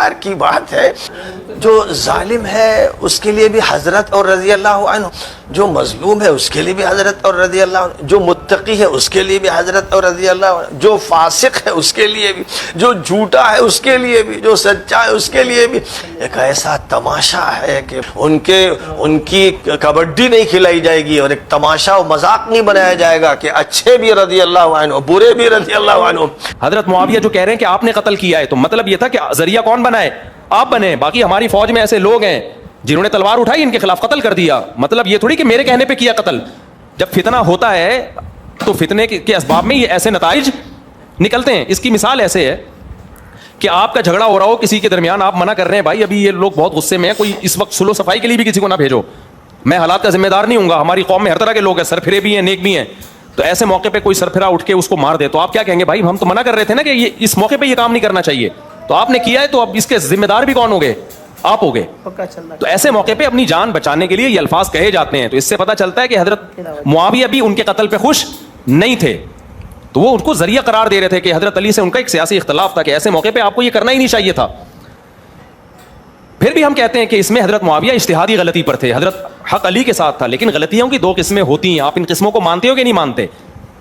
بیکار کی بات ہے. جو ظالم ہے اس کے لیے بھی حضرت اور رضی اللہ عنہ, جو مظلوم ہے اس کے لیے بھی حضرت اور رضی اللہ عنہ, جو متقی ہے اس کے لیے بھی حضرت اور رضی اللہ عنہ, جو فاسق ہے اس کے لیے بھی, جو جھوٹا ہے اس کے لیے بھی, جو سچا ہے اس کے لیے بھی. ایک ایسا تماشا ہے کہ ان کی کبڈی نہیں کھلائی جائے گی اور ایک تماشا و مذاق نہیں بنایا جائے گا کہ اچھے بھی رضی اللہ عنہ, برے بھی رضی اللہ عنہ. حضرت معاویہ جو کہہ رہے ہیں کہ آپ نے قتل کیا ہے, تو مطلب یہ تھا کہ ذریعہ کون بنائے؟ آپ بنے. باقی ہماری فوج میں ایسے لوگ ہیں جنہوں نے تلوار اٹھائی, ان کے خلاف قتل کر دیا. مطلب یہ تھوڑی کہ میرے کہنے پہ کیا قتل. جب فتنہ ہوتا ہے تو فتنے کے اسباب میں یہ ایسے نتائج نکلتے ہیں. اس کی مثال ایسے ہے کہ آپ کا جھگڑا ہو رہا ہو کسی کے درمیان, آپ منع کر رہے ہیں بھائی ابھی یہ لوگ بہت غصے میں ہیں, کوئی اس وقت سلو صفائی کے لیے بھی کسی کو نہ بھیجو, میں حالات کا ذمہ دار نہیں ہوں گا. ہماری قوم میں ہر طرح کے لوگ ہیں, سرفرے بھی ہیں, نیک بھی ہیں. تو ایسے موقع پہ کوئی سرفرا اٹھ کے اس کو مار دے تو آپ کیا کہیں گے؟ بھائی ہم تو منع کر رہے تھے نا کہ یہ اس موقع پہ یہ کام نہیں کرنا چاہیے, تو آپ نے کیا ہے, تو اب اس کے ذمہ دار بھی کون ہو گئے؟ آپ ہو گئے. تو ایسے موقع پہ اپنی جان بچانے کے لیے یہ الفاظ کہے جاتے ہیں. تو اس سے پتہ چلتا ہے کہ حضرت معاویہ بھی ان کے قتل پہ خوش نہیں تھے, تو وہ ان کو ذریعہ قرار دے رہے تھے کہ حضرت علی سے ان کا ایک سیاسی اختلاف تھا کہ ایسے موقع پہ آپ کو یہ کرنا ہی نہیں چاہیے تھا. پھر بھی ہم کہتے ہیں کہ اس میں حضرت معاویہ اجتہادی غلطی پر تھے, حضرت حق علی کے ساتھ تھا. لیکن غلطیوں کی دو قسمیں ہوتی ہیں, آپ ان قسموں کو مانتے ہو کہ نہیں مانتے؟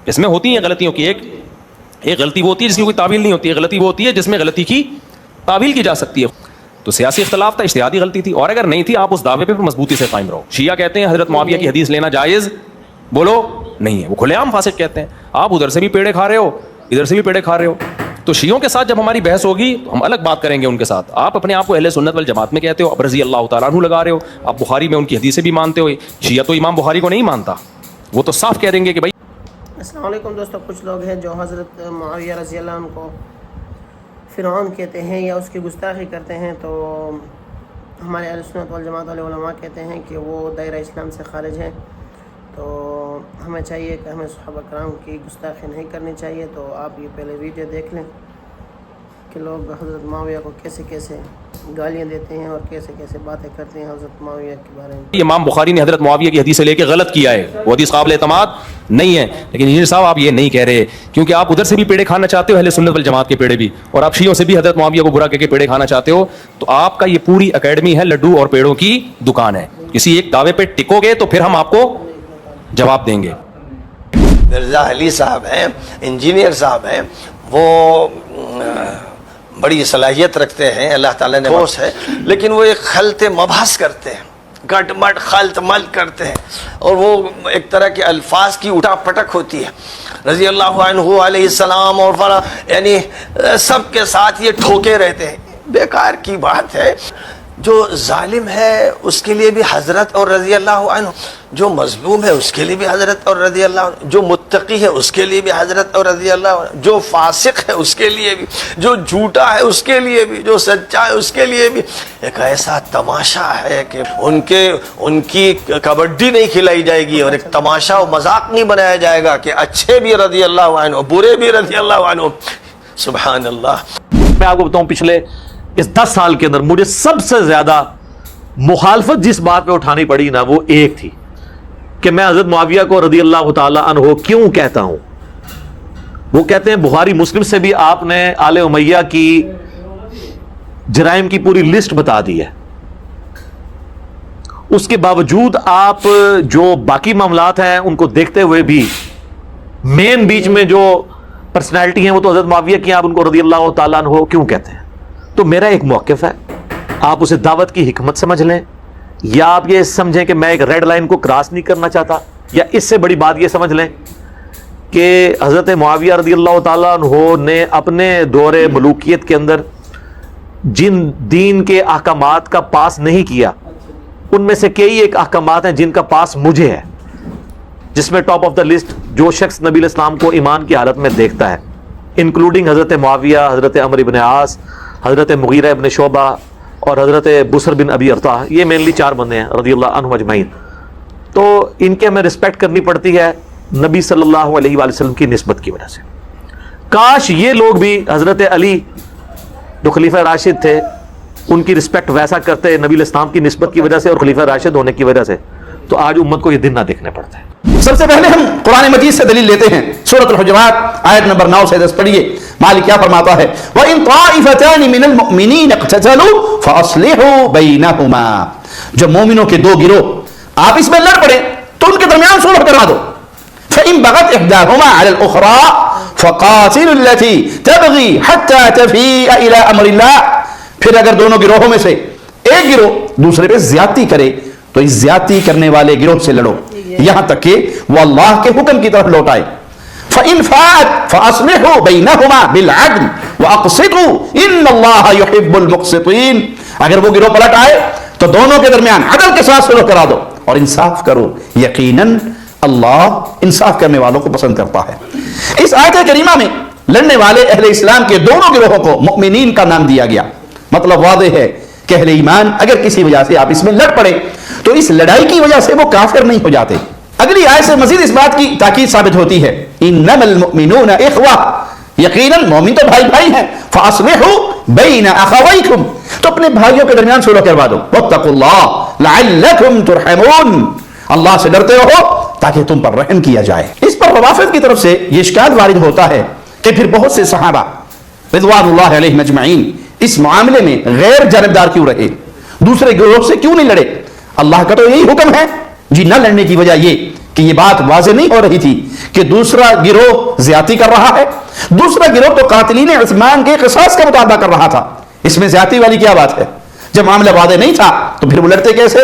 قسمیں ہوتی ہیں غلطیوں کی. ایک غلطی وہ ہوتی ہے جس کی کوئی تعویل نہیں ہوتی ہے, غلطی وہ ہوتی ہے جس میں غلطی کی تعویل کی جا سکتی ہے. تو سیاسی اختلاف تھا, اجتہادی غلطی تھی, اور اگر نہیں تھی آپ اس دعوے پہ مضبوطی سے قائم رہو. شیعہ کہتے ہیں حضرت معاویہ کی حدیث لینا جائز, بولو نہیں ہے, وہ کھلے عام فاسق کہتے ہیں. آپ ادھر سے بھی پیڑے کھا رہے ہو, ادھر سے بھی پیڑے کھا رہے ہو. تو شیعوں کے ساتھ جب ہماری بحث ہوگی تو ہم الگ بات کریں گے ان کے ساتھ. آپ اپنے آپ کو اہل سنت والجماعت میں کہتے ہو, اب رضی اللہ تعالیٰ عنہ لگا رہے ہو, آپ بخاری میں ان کی حدیثیں بھی مانتے ہو. شیعہ تو امام بخاری کو نہیں مانتا, وہ تو صاف کہہ دیں گے کہ بھائی. السلام علیکم دوستو. کچھ لوگ ہیں جو حضرت معاویہ رضی اللہ عنہ کو فرعون کہتے ہیں یا اس کی گستاخی کرتے ہیں. تو ہمارے اہل سنت والجماعت والے علماء کہتے ہیں کہ وہ دائرہ اسلام سے خارج ہیں. تو ہمیں چاہیے کہ ہمیں صحابہ کرام کی گستاخی نہیں کرنی چاہیے. تو آپ یہ پہلے ویڈیو دیکھ لیں کہ لوگ حضرت معاویہ کو کیسے کیسے گالیاں دیتے ہیں اور کیسے کیسے باتیں کرتے ہیں حضرت معاویہ کے بارے میں. امام بخاری نے حضرت معاویہ کی حدیث سے لے کے غلط کیا ہے, وہ حدیث قابل اعتماد نہیں ہے. لیکن انجینئر صاحب آپ یہ نہیں کہہ رہے, کیونکہ آپ ادھر سے بھی پیڑے کھانا چاہتے ہو, اہل سنت والجماعت کے پیڑے بھی, اور آپ شیعوں سے بھی حضرت معاویہ کو برا کہہ کے پیڑے کھانا چاہتے ہو. تو آپ کا یہ پوری اکیڈمی ہے لڈو اور پیڑوں کی دکان ہے. کسی ایک دعوے پہ ٹکو گے تو پھر ہم آپ کو جواب دیں گے. مرزا علی صاحب ہیں, انجینئر صاحب ہیں, وہ بڑی صلاحیت رکھتے ہیں, اللہ تعالیٰ نے ٹھوس ہے, لیکن وہ ایک خلط مبحث کرتے ہیں, گٹ مٹ خلط مل کرتے ہیں, اور وہ ایک طرح کے الفاظ کی اٹھا پٹک ہوتی ہے. رضی اللہ عنہ علیہ السلام اور یعنی سب کے ساتھ یہ ٹھوکے رہتے ہیں. بیکار کی بات ہے. جو ظالم ہے اس کے لیے بھی حضرت اور رضی اللہ عنہ, جو مظلوم ہے اس کے لیے بھی حضرت اور رضی اللہ عنہ, جو متقی ہے اس کے لیے بھی حضرت اور رضی اللہ عنہ, جو فاسق ہے اس کے لیے بھی, جو جھوٹا ہے اس کے لیے بھی, جو سچا ہے اس کے لیے بھی. ایک ایسا تماشا ہے کہ ان کی کبڈی نہیں کھلائی جائے گی اور ایک تماشا و مذاق نہیں بنایا جائے گا کہ اچھے بھی رضی اللہ عنہ, برے بھی رضی اللہ عنہ. سبحان اللہ. میں آپ کو بتاؤں, پچھلے اس 10 سال کے اندر مجھے سب سے زیادہ مخالفت جس بات پہ اٹھانی پڑی نا, وہ ایک تھی کہ میں حضرت معاویہ کو رضی اللہ تعالی عنہ کیوں کہتا ہوں. وہ کہتے ہیں بخاری مسلم سے بھی آپ نے آل امیہ کی جرائم کی پوری لسٹ بتا دی ہے, اس کے باوجود آپ جو باقی معاملات ہیں ان کو دیکھتے ہوئے بھی مین بیچ میں جو پرسنالٹی ہیں وہ تو حضرت معاویہ کی, آپ ان کو رضی اللہ تعالیٰ عنہ کیوں کہتے ہیں. تو میرا ایک موقف ہے, آپ اسے دعوت کی حکمت سمجھ لیں, یا آپ یہ سمجھیں کہ میں ایک ریڈ لائن کو کراس نہیں کرنا چاہتا, یا اس سے بڑی بات یہ سمجھ لیں کہ حضرت معاویہ رضی اللہ تعالیٰ عنہ نے اپنے دور ملوکیت کے اندر جن دین کے احکامات کا پاس نہیں کیا, ان میں سے کئی ایک احکامات ہیں جن کا پاس مجھے ہے, جس میں ٹاپ آف دا لسٹ جو شخص نبی علیہ السلام کو ایمان کی حالت میں دیکھتا ہے, انکلوڈنگ حضرت معاویہ, حضرت عمرو بن عاص, حضرت مغیرہ ابن شعبہ اور حضرت بصر بن ابی ارطاح. یہ مینلی 4 بندے ہیں رضی اللہ عنہ اجمعین. تو ان کے ہمیں رسپیکٹ کرنی پڑتی ہے نبی صلی اللہ علیہ وآلہ وسلم کی نسبت کی وجہ سے. کاش یہ لوگ بھی حضرت علی جو خلیفہ راشد تھے ان کی رسپیکٹ ویسا کرتے نبی علیہ السلام کی نسبت کی وجہ سے اور خلیفہ راشد ہونے کی وجہ سے. تو آج امت کو یہ دن نہ دیکھنے پڑتے ہیں۔ سب سے پہلے ہم قرآن مجید سے دلیل لیتے ہیں، سورۃ الحجرات آیت نمبر 9 سے 10 پڑھیے۔ مالک کیا فرماتا ہے؟ وَإِن طَائِفَتَانِ مِنَ الْمُؤْمِنِينَ اقْتَتَلُوا فَأَصْلِحُوا بَيْنَهُمَا، جب مومنوں کے دو گروہ آپس میں لڑ پڑے تو ان کے درمیان صلح کرا دو۔ فَإِن بَغَتْ إِحْدَاهُمَا عَلَى الْأُخْرَى فَقَاتِلُوا الَّتِي تَبْغِي حَتَّى تَفِيءَ إِلَى أَمْرِ اللَّهِ، پھر اگر دونوں گروہوں میں سے ایک گروہ دوسرے پہ زیادتی کرے تو اس زیادتی کرنے والے گروہ سے لڑو یہاں تک کہ وہ اللہ کے حکم کی طرف لوٹ آئے۔ فَإِن فَاءَتْ فَأَصْلِحُوا بَيْنَهُمَا بِالْعَدْلِ وَأَقْسِطُوا إِنَّ اللَّهَ يُحِبُّ الْمُقْسِطِينَ، اگر وہ گروہ پلٹ آئے تو دونوں کے درمیان عدل کے ساتھ صلح کرا دو اور انصاف کرو، یقیناً اللہ انصاف کرنے والوں کو پسند کرتا ہے۔ اس آیت کریمہ میں لڑنے والے اہل اسلام کے دونوں گروہوں کو مؤمنین کا نام دیا گیا۔ مطلب واضح ہے کہ اہل ایمان اگر کسی وجہ سے آپس میں لڑ پڑے تو اس لڑائی کی وجہ سے وہ کافر نہیں ہو جاتے۔ اگلی آیت سے مزید اس بات کی تاکید ثابت ہوتی ہے، انما المؤمنون اخوہ، یقیناً مومن تو بھائی بھائی ہیں، فاصلحوا بین اخویکم، تو اپنے بھائیوں کے درمیان صلح کروا دو، واتقوا اللہ لعلکم ترحمون، اللہ سے ڈرتے رہو تاکہ تم پر رحم کیا جائے۔ اس پر روافض کی طرف سے یہ اشکال وارد ہوتا ہے کہ پھر بہت سے صحابہ رضوان اللہ علیہم اجمعین اس معاملے میں غیر جانبدار کیوں رہے، دوسرے گروہ سے کیوں نہیں لڑے؟ اللہ کا تو یہی حکم ہے جی، نہ لڑنے کی وجہ یہ کہ یہ بات واضح نہیں ہو رہی تھی کہ دوسرا گروہ زیادتی کر رہا ہے، دوسرا گروہ تو قاتلین عثمان کے قصاص کا مطالبہ کر رہا تھا، اس میں زیادتی والی کیا بات ہے؟ جب معاملہ واضح نہیں تھا تو پھر وہ لڑتے کیسے؟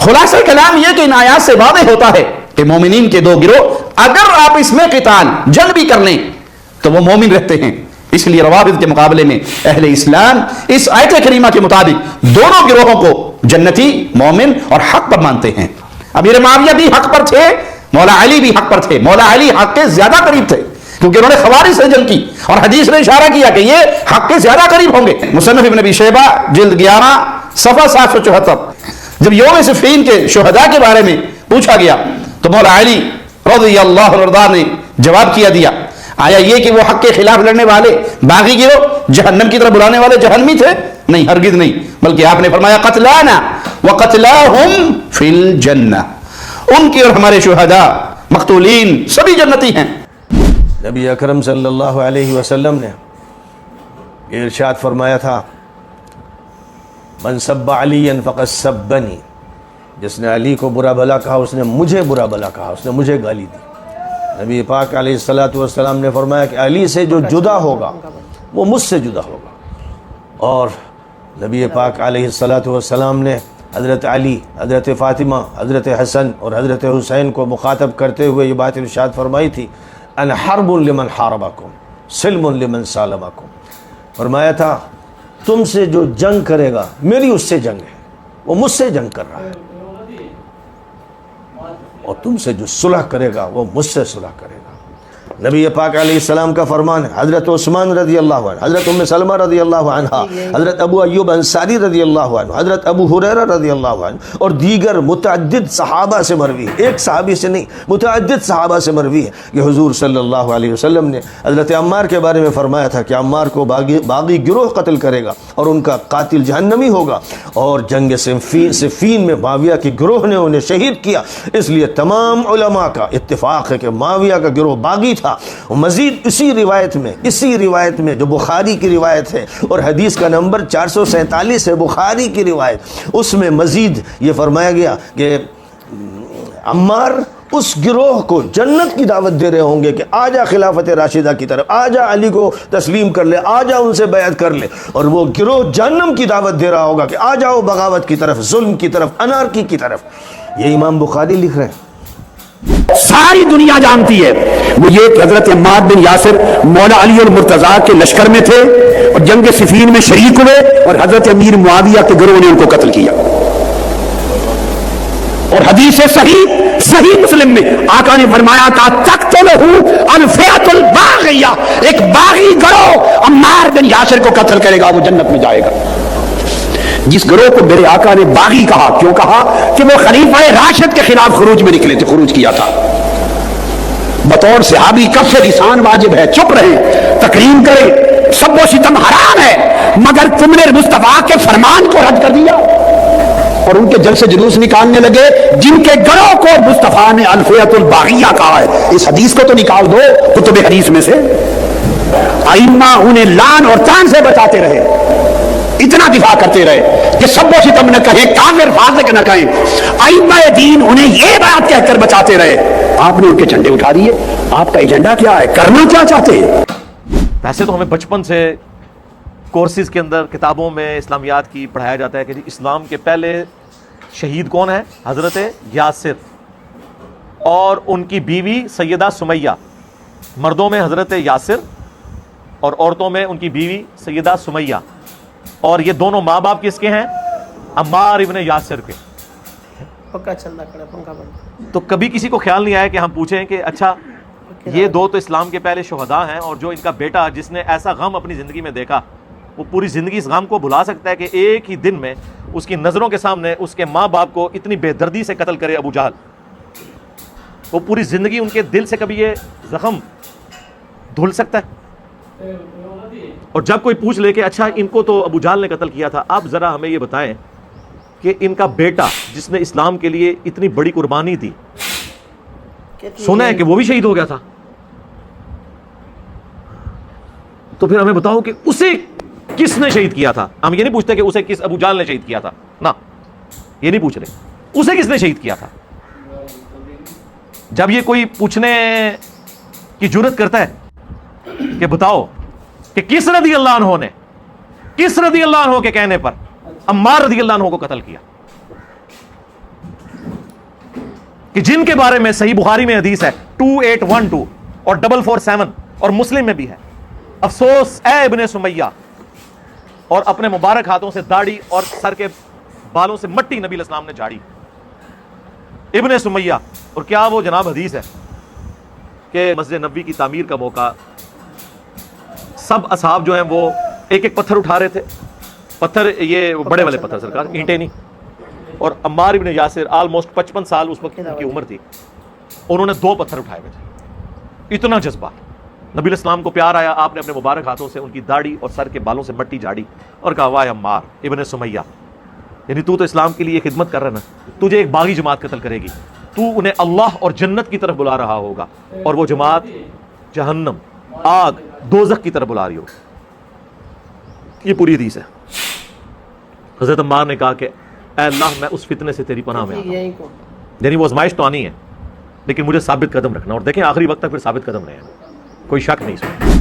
خلاصہ کلام یہ کہ ان آیات سے واضح ہوتا ہے کہ مومنین کے دو گروہ اگر آپ اس میں قتال جنگ بھی کر لیں تو وہ مومن رہتے ہیں۔ اس لیے روافض کے مقابلے میں اہل اسلام اس آیت کریمہ کے مطابق دونوں گروہوں کو جنتی، مومن اور حق پر مانتے ہیں۔ امیر معاویہ بھی حق پر تھے، مولا علی بھی حق پر تھے، مولا علی حق کے زیادہ قریب تھے کیونکہ انہوں نے خوارج سے جنگ کی اور حدیث نے اشارہ کیا کہ یہ حق کے زیادہ قریب ہوں گے۔ مصنف ابن ابی شیبہ جلد 11 صفحہ 774، جب یوم صفین کے شہداء کے بارے میں پوچھا گیا تو مولا علی رضی اللہ عنہ نے جواب کیا دیا، آیا یہ کہ وہ حق کے خلاف لڑنے والے باغی گروہ جہنم کی طرف بلانے والے جہنمی تھے؟ نہیں، ہرگز نہیں، بلکہ آپ نے فرمایا قتلانا وقتلاہم فی الجنہ، ان کی اور ہمارے شہداء مقتولین سبھی جنتی ہیں۔ نبی اکرم صلی اللہ علیہ وسلم نے ارشاد فرمایا تھا، من سب علی فقد سبنی، جس نے علی کو برا بھلا کہا اس نے مجھے برا بھلا کہا، اس نے مجھے گالی دی۔ نبی پاک علیہ السلام نے فرمایا کہ علی سے جو جدا ہوگا وہ مجھ سے جدا ہوگا، اور نبی پاک علیہ السلام نے حضرت علی، حضرت فاطمہ، حضرت حسن اور حضرت حسین کو مخاطب کرتے ہوئے یہ بات ارشاد فرمائی تھی، انا حرب لمن حاربکم سلم لمن سالمکم، فرمایا تھا تم سے جو جنگ کرے گا میری اس سے جنگ ہے، وہ مجھ سے جنگ کر رہا ہے، اور تم سے جو صلح کرے گا وہ مجھ سے صلح کرے گا۔ نبی پاک علیہ السلام کا فرمان ہے، حضرت عثمان رضی اللہ عنہ، حضرت ام سلمہ رضی اللہ عنہ، حضرت ابو ایوب انصاری رضی اللہ عنہ، حضرت ابو ہریرہ رضی اللہ عنہ اور دیگر متعدد صحابہ سے مروی ہے، ایک صحابی سے نہیں، متعدد صحابہ سے مروی ہے کہ حضور صلی اللہ علیہ وسلم نے حضرت عمار کے بارے میں فرمایا تھا کہ عمار کو باغی گروہ قتل کرے گا اور ان کا قاتل جہنمی ہوگا، اور جنگ صفین میں معاویہ کے گروہ نے انہیں شہید کیا، اس لیے تمام علماء کا اتفاق ہے کہ معاویہ کا گروہ باغی تھا۔ مزید اسی روایت میں جو بخاری کی روایت ہے اور حدیث کا نمبر 447 ہے بخاری کی روایت، اس میں مزید یہ فرمایا گیا کہ عمار اس گروہ کو جنت کی دعوت دے رہے ہوں گے کہ آجا خلافت راشدہ کی طرف، آجا علی کو تسلیم کر لے، آجا ان سے بیعت کر لے، اور وہ گروہ جہنم کی دعوت دے رہا ہوگا کہ آ جاؤ بغاوت کی طرف، ظلم کی طرف، انارکی کی طرف۔ یہ امام بخاری لکھ رہے ہیں۔ ساری دنیا جانتی ہے وہ یہ کہ حضرت عمار بن یاسر مولا علی اور مرتضیٰ کے لشکر میں تھے اور جنگ صفین میں شریک ہوئے، اور حضرت امیر معاویہ کے گروہ نے ان کو قتل کیا۔ اور حدیث صحیح مسلم میں آقا نے فرمایا تھا تقتلہ الفئۃ الباغیہ، ایک باغی گروہ عمار بن یاسر کو قتل کرے گا، وہ جنت میں جائے گا۔ جس گروہ کو میرے آقا نے باغی کہا، کیوں کہا؟ کہ وہ خلیفہ راشد کے خلاف خروج میں نکلے تھے، خروج کیا تھا۔ بطور صحابی کف لسان واجب ہے، چپ رہیں، تکریم کریں، سب و ستم حرام ہے، مگر تم نے مصطفیٰ کے فرمان کو رد کر دیا۔ اور ان کے جلسے جلوس نکالنے لگے جن کے گڑوں کو مصطفیٰ نے الفیۃ الباغیہ کہا ہے. اس حدیث کو تو نکال دو کتب حدیث میں سے. ائمہ انہیں لعن اور طعن سے بچاتے رہے, اتنا دفاع کرتے رہے کہ سب و ستم نہ کہیں, کافر فاسق نہ کہیں. ائمہ دین انہیں یہ بات کہہ کر بچاتے رہے. آپ نے ان کے جھنڈے اٹھا دیے. آپ کا ایجنڈا کیا ہے, کرنا کیا چاہتے ہیں؟ ویسے تو ہمیں بچپن سے کورسز کے اندر کتابوں میں اسلامیات کی پڑھایا جاتا ہے کہ اسلام کے پہلے شہید کون ہے؟ حضرت یاسر اور ان کی بیوی سیدہ سمیہ. مردوں میں حضرت یاسر اور عورتوں میں ان کی بیوی سیدہ سمیہ. اور یہ دونوں ماں باپ کس کے ہیں؟ عمار ابن یاسر کے. پکا چل رہا کڑا پنکھا بند. تو کبھی کسی کو خیال نہیں آیا کہ ہم پوچھیں کہ اچھا یہ دو تو اسلام کے پہلے شہداء ہیں, اور جو ان کا بیٹا جس نے ایسا غم اپنی زندگی میں دیکھا, وہ پوری زندگی اس غم کو بھلا سکتا ہے کہ ایک ہی دن میں اس کی نظروں کے سامنے اس کے ماں باپ کو اتنی بے دردی سے قتل کرے ابو جہل؟ وہ پوری زندگی ان کے دل سے کبھی یہ زخم دھل سکتا ہے؟ اور جب کوئی پوچھ لے کہ اچھا ان کو تو ابو جہل نے قتل کیا تھا, آپ ذرا ہمیں یہ بتائیں کہ ان کا بیٹا جس نے اسلام کے لیے اتنی بڑی قربانی دی, سنا ہے کہ وہ بھی شہید ہو گیا تھا, تو پھر ہمیں بتاؤ کہ اسے کس نے شہید کیا تھا. ہم یہ نہیں پوچھتے کہ اسے کس ابو جہل نے شہید کیا تھا, نہ یہ نہیں پوچھ رہے. اسے کس نے شہید کیا تھا؟ جب یہ کوئی پوچھنے کی جرت کرتا ہے کہ بتاؤ کہ کس رضی اللہ عنہ نے, کس رضی اللہ عنہ کے کہنے پر عمار رضی اللہ عنہ کو قتل کیا, کہ جن کے بارے میں صحیح بخاری میں حدیث ہے 2812 اور 447 اور مسلم میں بھی ہے, افسوس اے ابن سمیہ, اور اپنے مبارک ہاتھوں سے داڑھی اور سر کے بالوں سے مٹی نبی علیہ السلام نے جھاڑی. ابن سمیہ. اور کیا وہ جناب حدیث ہے کہ مسجد نبوی کی تعمیر کا موقع, سب اصحاب جو ہیں وہ ایک ایک پتھر اٹھا رہے تھے, پتھر یہ بڑے والے پتھر سرکار, اینٹیں نہیں, اور عمار ابن یاسر آلموسٹ 55 سال اس وقت کی عمر تھی, انہوں نے 2 پتھر اٹھائے ہوئے تھے. اتنا جذبہ, نبی علیہ السلام کو پیار آیا, آپ نے اپنے مبارک ہاتھوں سے ان کی داڑھی اور سر کے بالوں سے مٹی جھاڑی اور کہا واہ عمار ابن سمیہ, یعنی تو اسلام کے لیے خدمت کر رہا نا, تجھے ایک باغی جماعت قتل کرے گی, تو انہیں اللہ اور جنت کی طرف بلا رہا ہوگا, اور وہ جماعت جہنم, آگ, دوزخ کی طرف بلا رہی ہوگی. یہ پوری حدیث ہے. حضرت عمار نے کہا کہ اے اللہ میں اس فتنے سے تیری پناہ میں آتا ہوں. یعنی وہ آزمائش تو آنی ہے, لیکن مجھے ثابت قدم رکھنا. اور دیکھیں آخری وقت تک پھر ثابت قدم رہے ہیں, کوئی شک نہیں اس میں.